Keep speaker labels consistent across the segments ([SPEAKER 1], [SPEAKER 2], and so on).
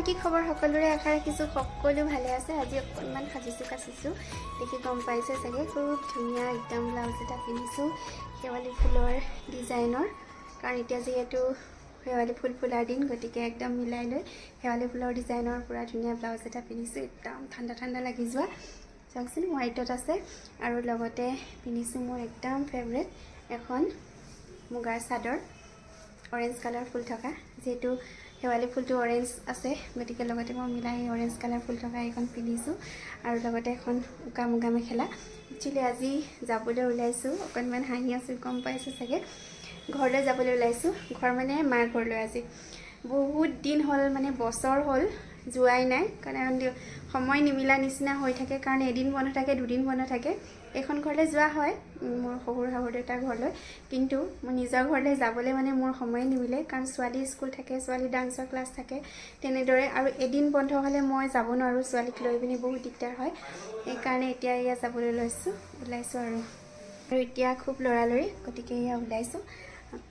[SPEAKER 1] কি খবৰ সকলোৰে আশা ৰাখিছোঁ সকলো ভালে আছে। আজি অকণমান সাজিছোঁ কাচিছোঁ দেখি গম পাইছে চাগে। খুব ধুনীয়া একদম ব্লাউজ এটা পিন্ধিছোঁ শেৱালি ফুলৰ ডিজাইনৰ, কাৰণ এতিয়া যিহেতু শেৱালি ফুল ফুলাৰ দিন, গতিকে একদম মিলাই লৈ শেৱালি ফুলৰ ডিজাইনৰ পূৰা ধুনীয়া ব্লাউজ এটা পিন্ধিছোঁ। একদম ঠাণ্ডা ঠাণ্ডা লাগি যোৱা চাওকচোন, হোৱাইটত আছে। আৰু লগতে পিন্ধিছোঁ মোৰ একদম ফেভৰেট এখন মুগাৰ চাদৰ, অৰেঞ্জ কালাৰ ফুল থকা, যিহেতু শেৱালি ফুলটো অৰেঞ্জ আছে গতিকে লগতে মই মিলাই অৰেঞ্জ কালাৰ ফুল থকা এইখন পিন্ধিছোঁ। আৰু লগতে এখন উকা মুগা মেখেলা। একচুৱেলি আজি যাবলৈ ওলাইছোঁ, অকণমান হাঁহি আছোঁ গম পাইছোঁ চাগে। ঘৰলৈ যাবলৈ ওলাইছোঁ, ঘৰ মানে মাৰ ঘৰলৈ। আজি বহুত দিন হ'ল, মানে বছৰ হ'ল যোৱাই নাই, কাৰণ সময় নিমিলা নিচিনা হৈ থাকে, কাৰণ এদিন বন্ধ থাকে দুদিন বন্ধ থাকে। এইখন ঘৰলৈ যোৱা হয় মোৰ শহুৰ শাহু দেউতাৰ ঘৰলৈ, কিন্তু মোৰ নিজৰ ঘৰলৈ যাবলৈ মানে মোৰ সময় নিমিলে, কাৰণ ছোৱালী স্কুল থাকে, ছোৱালী ডান্সৰ ক্লাছ থাকে তেনেদৰে। আৰু এদিন বন্ধ হ'লে মই যাব নোৱাৰোঁ, ছোৱালীক লৈ পিনি বহুত দিগদাৰ হয়। সেইকাৰণে এতিয়া এয়া যাবলৈ ওলাইছোঁ আৰু এতিয়া খুব লৰালৰি, গতিকে এয়া ওলাইছোঁ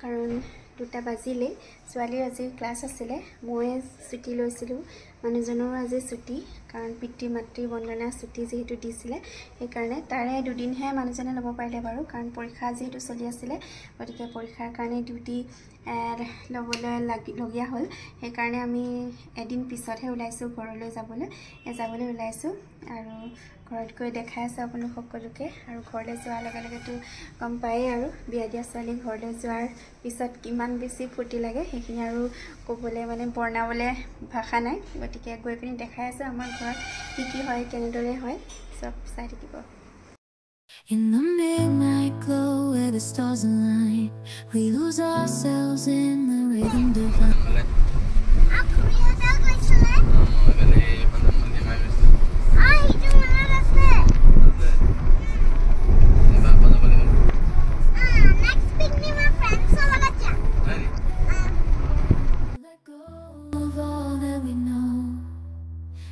[SPEAKER 1] কাৰণ 2টা বাজিলেই। ছোৱালীৰ আজি ক্লাছ আছিলে, মই ছুটি লৈছিলোঁ, মানুহজনৰো আজি ছুটি, কাৰণ পিতৃ মাতৃ বন্দনা ছুটি যিহেতু দিছিলে সেইকাৰণে। তাৰে দুদিনহে মানুহজনে ল'ব পাৰিলে বাৰু, কাৰণ পৰীক্ষা যিহেতু চলি আছিলে, গতিকে পৰীক্ষাৰ কাৰণে ডিউটি ল'বলৈ লগীয়া হ'ল। সেইকাৰণে আমি এদিন পিছতহে ওলাইছোঁ ঘৰলৈ যাবলৈ ওলাইছোঁ। আৰু ঘৰত গৈ দেখাই আছোঁ আপোনালোক সকলোকে। আৰু ঘৰলৈ যোৱাৰ লগে লগেতো গম পায়েই, আৰু বিয়া দিয়া ছোৱালী ঘৰলৈ যোৱাৰ পিছত কিমান বেছি ফূৰ্তি লাগে, সেইখিনি আৰু ক'বলৈ মানে বৰ্ণাবলৈ ভাষা নাই। গতিকে গৈ পিনি দেখাই আছোঁ আমাৰ ঘৰত কি হয়, কেনেদৰে হয়, চব চাই থাকিব।
[SPEAKER 2] In the midnight glow where the stars align, we lose ourselves in the rhythm divine.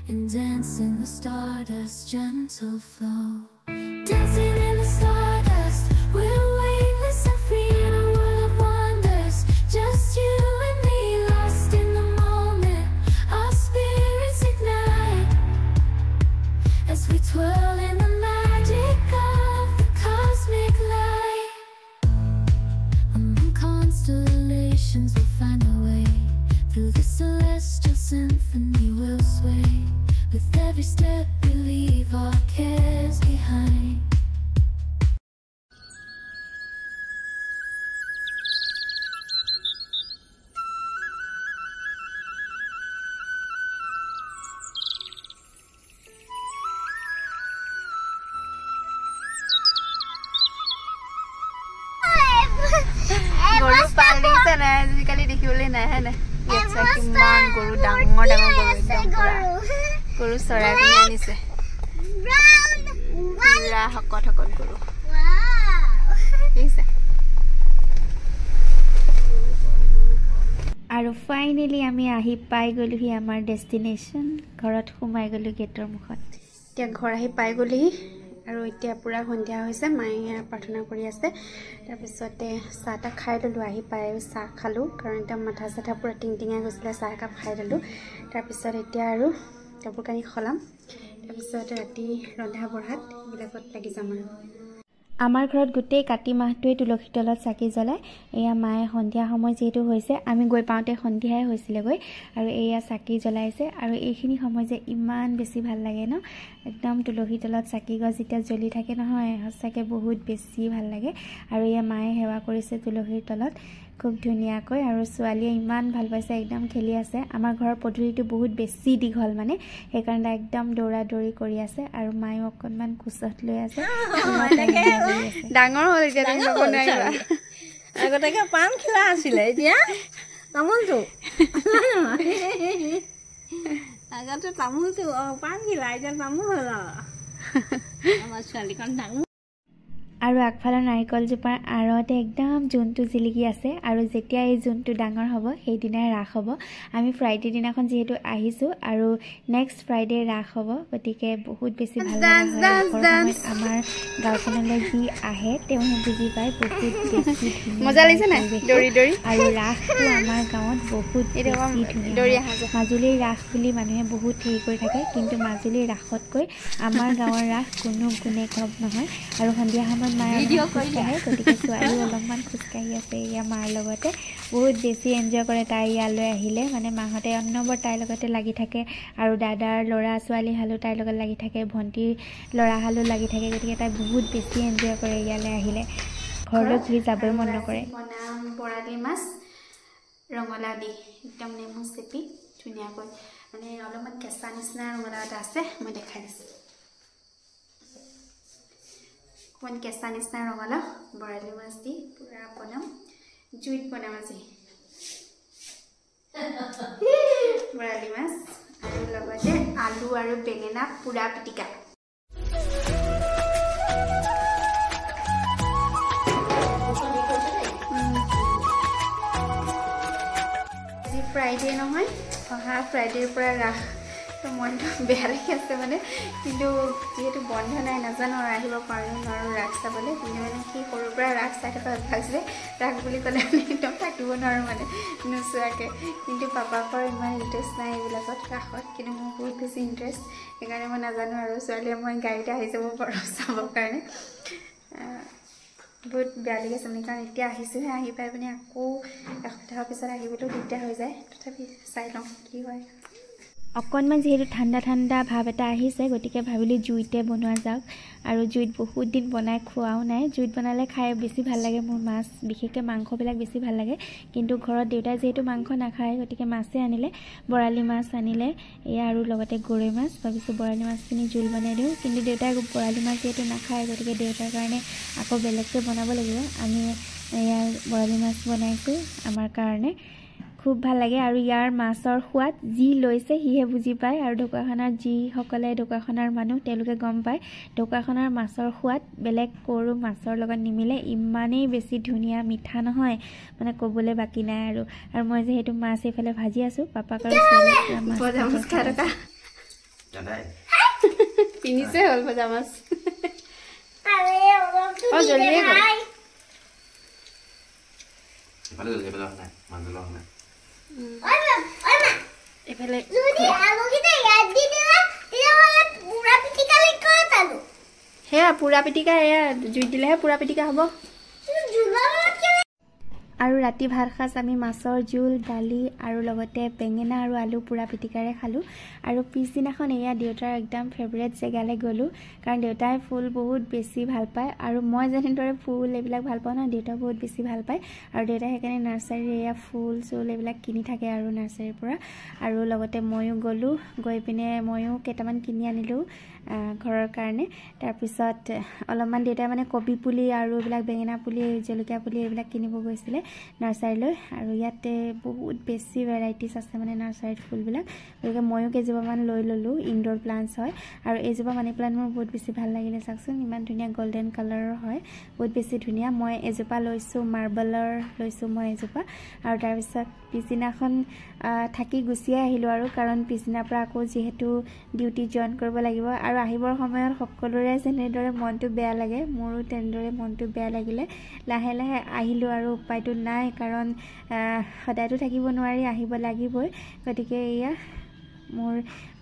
[SPEAKER 2] And dance in the stardust, gentle flow. Dancing in the stardust, we're weightless and free in a world of wonders. Just you and me, lost in the moment. Our spirits ignite as we twirl in the magic of the cosmic light. Among constellations, we'll find a way. Through the celestial symphony, we'll sway. With every step we leave our cares behind.
[SPEAKER 1] গৰু পাল দিছে নাই আজিকালি দেখিবলৈ নাই, হয় নাই? কিমান গৰু, ডাঙৰ ডাঙৰ গৰু, একদম গৰু চৰাই পিনি আনিছে, পুৰা শকত গৰু দেখিছে। আৰু ফাইনেলি আমি আহি পাই গ'লোহি আমাৰ ডেষ্টিনেশ্যন। ঘৰত সোমাই গ'লোঁ গেটৰ মুখত। এতিয়া ঘৰ আহি পাই গ'লোহি, আৰু এতিয়া পূৰা সন্ধিয়া হৈছে, মায়ে প্ৰাৰ্থনা কৰি আছে। তাৰপিছতে চাহ তাহ খাই ল'লোঁ, আহি পাই চাহ খালোঁ, কাৰণ একদম মাথা চাথা পূৰা টিংটিঙাই গৈছিলে, চাহ একাপ খাই ল'লোঁ। তাৰপিছত এতিয়া আৰু কাপোৰ কানি সলাম, তাৰপিছত ৰাতি ৰন্ধা বঢ়াত এইবিলাকত লাগি যাম। আৰু আমাৰ ঘৰত গোটেই কাতি মাহটোৱে তুলসী তলত চাকি জ্বলায়। এয়া মায়ে সন্ধিয়া সময় যিহেতু হৈছে, আমি গৈ পাওঁতে সন্ধিয়াই হৈছিলেগৈ, আৰু এয়া চাকি জ্বলাইছে। আৰু এইখিনি সময় যে ইমান বেছি ভাল লাগে ন, একদম তুলসী তলত চাকি গছ যেতিয়া জ্বলি থাকে নহয়, সঁচাকৈ বহুত বেছি ভাল লাগে। আৰু এয়া মায়ে সেৱা কৰিছে তুলসীৰ তলত খুব ধুনীয়াকৈ, আৰু ছোৱালীয়ে ইমান ভাল পাইছে, একদম খেলি আছে। আমাৰ ঘৰৰ পদূলিটো বহুত বেছি দীঘল মানে, সেইকাৰণে একদম দৌৰা দৌৰি কৰি আছে। আৰু মায়েও অকণমান কোচত লৈ আছে, ডাঙৰ হ'ল এতিয়া, ল'ব নোৱাৰিবা।
[SPEAKER 3] আগতে পাণ খিলা আছিলে, এতিয়া তামোলটো আগতে তামোলটো পাণ খিলা, এতিয়া তামোল হ'ল আৰু আমাৰ ছোৱালীখন ডাঙৰ।
[SPEAKER 4] আৰু আগফালৰ নাৰিকলজোপাৰ আঁৰতে একদম জোনটো জিলিকি আছে আৰু যেতিয়া এই জোনটো ডাঙৰ হ'ব সেইদিনাই ৰাস হ'ব আমি ফ্ৰাইডে দিনাখন যিহেতু আহিছোঁ আৰু নেক্সট ফ্ৰাইডে ৰাস হ'ব গতিকে বহুত বেছি ভাল লগা হয় আমাৰ গাঁওখনলৈ যি আহে তেওঁহে বুজি পায় বহুত বেছি
[SPEAKER 1] মজা লাগিছে নাই দৌৰি দৌৰি
[SPEAKER 4] আৰু ৰাসটো আমাৰ গাঁৱত বহুত বেছি ধুনীয়া মাজুলীৰ ৰাস বুলি মানুহে বহুত হেৰি কৰি থাকে কিন্তু মাজুলীৰ ৰাসতকৈ আমাৰ গাঁৱৰ ৰাস কোনো গুণে কম নহয় আৰু সন্ধিয়া সময়ত মায়ে খোজকাঢ়ে গতিকে ছোৱালী অলপমান খোজকাঢ়ি আছে এয়া মাৰ লগতে বহুত বেছি এনজয় কৰে তাই ইয়ালৈ আহিলে মানে মাহঁতে অন্যবৰ তাইৰ লগতে লাগি থাকে আৰু দাদাৰ ল'ৰা ছোৱালী হালো তাইৰ লগত লাগি থাকে ভণ্টিৰ ল'ৰা হালো লাগি থাকে গতিকে তাই বহুত বেছি এনজয় কৰে ইয়ালৈ আহিলে ঘৰলৈ ঘূৰি যাবই মন নকৰে
[SPEAKER 1] বনাম বৰালি মাছ ৰঙালাও দি একদম নেমু চেপি ধুনীয়াকৈ মানে অলপমান কেঁচা নিচিনা ৰঙালাও এটা আছে মই দেখাই দিছোঁ অকণমান কেঁচা নিচিনা ৰঙালাও বৰালি মাছ দি পূৰা বনাম জুইত বনাম আজি বৰালি মাছ আৰু লগতে আলু আৰু বেঙেনা পূৰা পিটিকা আজি ফ্ৰাইডে নহয় অহা ফ্ৰাইডেৰ পৰা ৰাস তো মনটো বেয়া লাগি আছে মানে কিন্তু যেহেতু বন্ধ নাই নাজানো আৰু আহিব পাৰোঁ নোৱাৰোঁ ৰাস চাবলৈ কিন্তু মানে সেই সৰুৰ পৰা ৰাস চাই থকা অভ্যাস যে ৰাস বুলি ক'লে মানে একদম থাকিব নোৱাৰোঁ মানে নোচোৱাকৈ কিন্তু পাপাকৰ ইমান ইণ্টাৰেষ্ট নাই এইবিলাকত ৰাসত কিন্তু মোৰ বহুত বেছি ইণ্টাৰেষ্ট সেইকাৰণে মই নাজানো আৰু ছোৱালীয়ে মই গাড়ীতে আহি যাব পাৰোঁ চাবৰ কাৰণে বহুত বেয়া লাগি আছে মানে কাৰণ এতিয়া আহিছোঁহে আহি পাই পিনে আকৌ এসপ্তাহৰ পিছত আহিবলৈও দিগদাৰ হৈ যায় তথাপি চাই লওঁ কি হয়
[SPEAKER 4] অকণমান যিহেতু ঠাণ্ডা ঠাণ্ডা ভাৱ এটা আহিছে গতিকে ভাবিলোঁ জুইতে বনোৱা যাওক আৰু জুইত বহুত দিন বনাই খোৱাও নাই জুইত বনালে খাই বেছি ভাল লাগে মোৰ মাছ বিশেষকৈ মাংসবিলাক বেছি ভাল লাগে কিন্তু ঘৰত দেউতাই যিহেতু মাংস নাখায় গতিকে মাছে আনিলে বৰালি মাছ আনিলে এয়া আৰু লগতে গৰৈ মাছ ভাবিছোঁ বৰালি মাছখিনি জোল বনাই দিওঁ কিন্তু দেউতাই বৰালি মাছ যিহেতু নাখায় গতিকে দেউতাৰ কাৰণে আকৌ বেলেগকৈ বনাব লাগিব আমি এয়া বৰালি মাছ বনাইছোঁ আমাৰ কাৰণে খুব ভাল লাগে আৰু ইয়াৰ মাছৰ সোৱাদ যি লৈছে সিহে বুজি পায় আৰু ঢকুৱাখানাৰ যিসকলে ঢকুৱাখানাৰ মানুহ তেওঁলোকে গম পায় ঢকুৱাখানাৰ মাছৰ সোৱাদ বেলেগ কৰোঁ মাছৰ লগত নিমিলে ইমানেই বেছি ধুনীয়া মিঠা নহয় মানে ক'বলৈ বাকী নাই আৰু মই যিহেতু মাছ এইফালে ভাজি আছোঁ পাপাক আৰু
[SPEAKER 1] পিনিছে হ'ল ভজা মাছ এইফালে সেয়া পুৰা পিটিকা এয়া জুইত দিলেহে পুৰা পিটিকা হ'ব
[SPEAKER 4] আৰু ৰাতি ভাত সাজ আমি মাছৰ জোল দালি আৰু লগতে বেঙেনা আৰু আলু পুৰা পিটিকাৰে খালোঁ আৰু পিছদিনাখন এয়া দেউতাৰ একদম ফেভৰেট জেগালৈ গ'লোঁ কাৰণ দেউতাই ফুল বহুত বেছি ভাল পায় আৰু মই যেনেদৰে ফুল এইবিলাক ভাল পাওঁ ন দেউতাই বহুত বেছি ভাল পায় আৰু দেউতাই সেইকাৰণে নাৰ্চাৰীৰ এয়া ফুল চুল এইবিলাক কিনি থাকে আৰু নাৰ্চাৰীৰ পৰা আৰু লগতে ময়ো গ'লোঁ গৈ পিনে ময়ো কেইটামান কিনি আনিলোঁ ঘৰৰ কাৰণে তাৰপিছত অলপমান দেউতাই মানে কবি পুলি আৰু এইবিলাক বেঙেনা পুলি জলকীয়া পুলি এইবিলাক কিনিব গৈছিলে নাৰ্চাৰীলৈ আৰু ইয়াতে বহুত বেছি ভেৰাইটিজ আছে মানে নাৰ্চাৰীত ফুলবিলাক গতিকে ময়ো কেইজোপামান লৈ ল'লোঁ ইনডোৰ প্লাণ্টছ হয় আৰু এইজোপা মানি প্লাণ্ট মোৰ বহুত বেছি ভাল লাগিলে চাওকচোন ইমান ধুনীয়া গল্ডেন কালাৰৰ হয় বহুত বেছি ধুনীয়া মই এজোপা লৈছোঁ মাৰ্বলৰ লৈছোঁ মই এজোপা আৰু তাৰপিছত পিছদিনাখন থাকি গুচিয়ে আহিলোঁ আৰু কাৰণ পিছদিনাৰ পৰা আকৌ যিহেতু ডিউটি জইন কৰিব লাগিব আৰু আহিবৰ সময়ত সকলোৰে যেনেদৰে মনটো বেয়া লাগে মোৰো তেনেদৰে মনটো বেয়া লাগিলে লাহে লাহে আহিলোঁ আৰু উপায়টো নাই কাৰণ সদায়তো থাকিব নোৱাৰি আহিব লাগিবই গতিকে এয়া মোৰ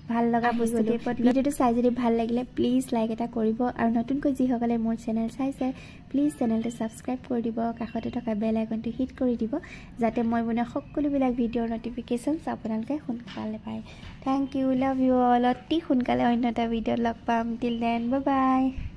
[SPEAKER 4] ভাল লগা বস্তু ভিডিঅ'টো চাই যদি ভাল লাগিলে প্লিজ লাইক এটা কৰিব আৰু নতুনকৈ যিসকলে মোৰ চেনেল চাইছে প্লিজ চেনেলটো ছাবস্ক্ৰাইব কৰি দিব কাষতে থকা বেল আইকনটো হিট কৰি দিব যাতে মই বনোৱা সকলোবিলাক ভিডিঅ'ৰ নটিফিকেশ্যনছ আপোনালোকে সোনকালে পায় thank you love you all অতি সোনকালে অন্য এটা ভিডিঅ'ত লগ পাম টিল দেন বাই বাই